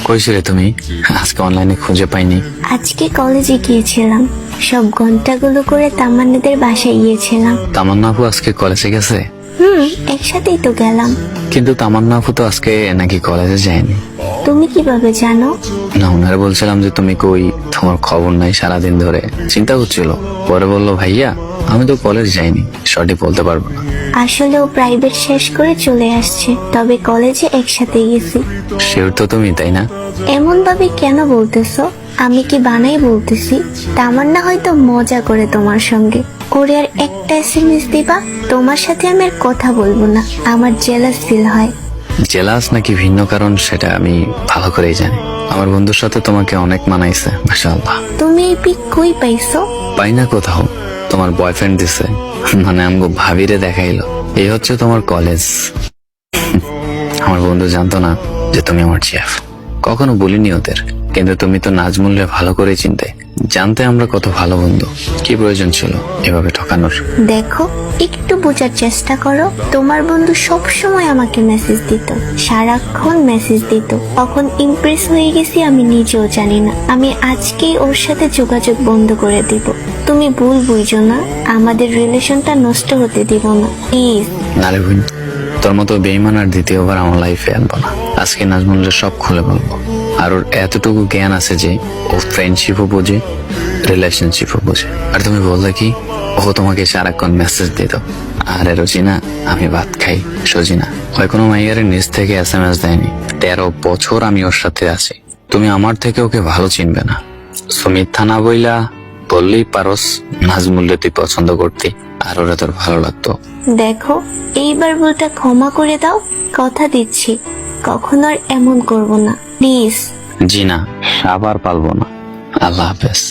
কইছিলে তুমি? আজকে অনলাইনে খুঁজে পাইনি। আজকে কলেজে গিয়েছিলাম, সব ঘন্টাগুলো করে তামান্নাদের বাসায় গিয়েছিলাম। তামান্না আপু আজকে কলেজে গেছে? একসাথেই তো গেলাম। কিন্তু তামান্না আপু তো আজকে নাকি কলেজে যায়নি। তুমি কিভাবে জানো? না, ওনারে বলছিলাম যে তুমি কই, তোমার খবর নাই সারাদিন ধরে। চিন্তা হচ্ছিল, পরে বললো ভাইয়া আমি তো কলেজ যাইনি, সঠিক বলতে পারবো না। আসলে ও প্রাইভেট শেষ করে চলে আসছে, তবে কলেজে একসাথে গেছি। শিওর তো তুমি, তাই না? এমন ভাবে কেন বলতেছো? আমি কি বানাই বলতেছি? তামান্না হয়তো মজা করে তোমার সঙ্গে। ওরে আর একটা এসএমএস দিবা, তোমার সাথে আমি আর কথা বলবো না, আমার জেলাস ফিল হয়। জেলাস নাকি ভিন্ন কারণ সেটা আমি ভালো করেই জানি। আমার বন্ধুর সাথে তোমাকে অনেক মানাইছে, মাশাআল্লাহ। তুমি এই পিক কই পাইছো? পাই না কোথাও, তোমার বয়ফ্রেন্ড দিছে, মানে আমগো ভাবিরে দেখাইলো। এই হচ্ছে তোমার কলেজ। আমার বন্ধু জানতো না যে তুমি আমার চেফ, কখনো বলিনি ওদের। কিন্তু তুমি তো নাজমুলরে ভালো করে চিনতে, জানতে আমরা কত ভালো বন্ধু। কি প্রয়োজন ছিল এভাবে ঠকানোর? দেখো, একটু বোঝার চেষ্টা করো। তোমার বন্ধু সব সময় আমাকে মেসেজ দিত, সারাক্ষণ মেসেজ দিত। তখন ইমপ্রেস হয়ে গেছি আমি নিজেও জানি না। আমি আজকেই ওর সাথে যোগাযোগ বন্ধ করে দিব। তুমি ভুল বুঝো না, আমাদের রিলেশনটা নষ্ট হতে দিব না, প্লিজ। না রে বোন, তোর মতো বেইমান আর দ্বিতীয়বার আমার লাইফে আনবো না। আজকে নাজমুলরে সব খুলে বলবো। আর ওর এতটুকু জ্ঞান আছে যে ও ফ্রেন্ডশিপও বোঝে, রিলেশনশিপও বোঝে। আর তুমি বললে কি ও তোমাকে সারাক্ষণ মেসেজ দিত? আরে রোজিনা, আমি ভাত খাই। সজিনা হয় কোনো মাইয়ারের নিজ থেকে এসএমএস দেয়নি। 13 বছর আমি ওর সাথে আছি, তুমি আমার থেকে ওকে ভালো চিনবে না। মিথ্যা না বইলা বললেই পারস নাজমুলরে তুই পছন্দ করতি, আর ওরা তোর ভালো লাগতো। দেখো, এইবার ভুলটা ক্ষমা করে দাও, কথা দিচ্ছি কখনো আর এমন করব না, প্লিজ। জি না, আবার পালবো না। আল্লাহ হাফেজ।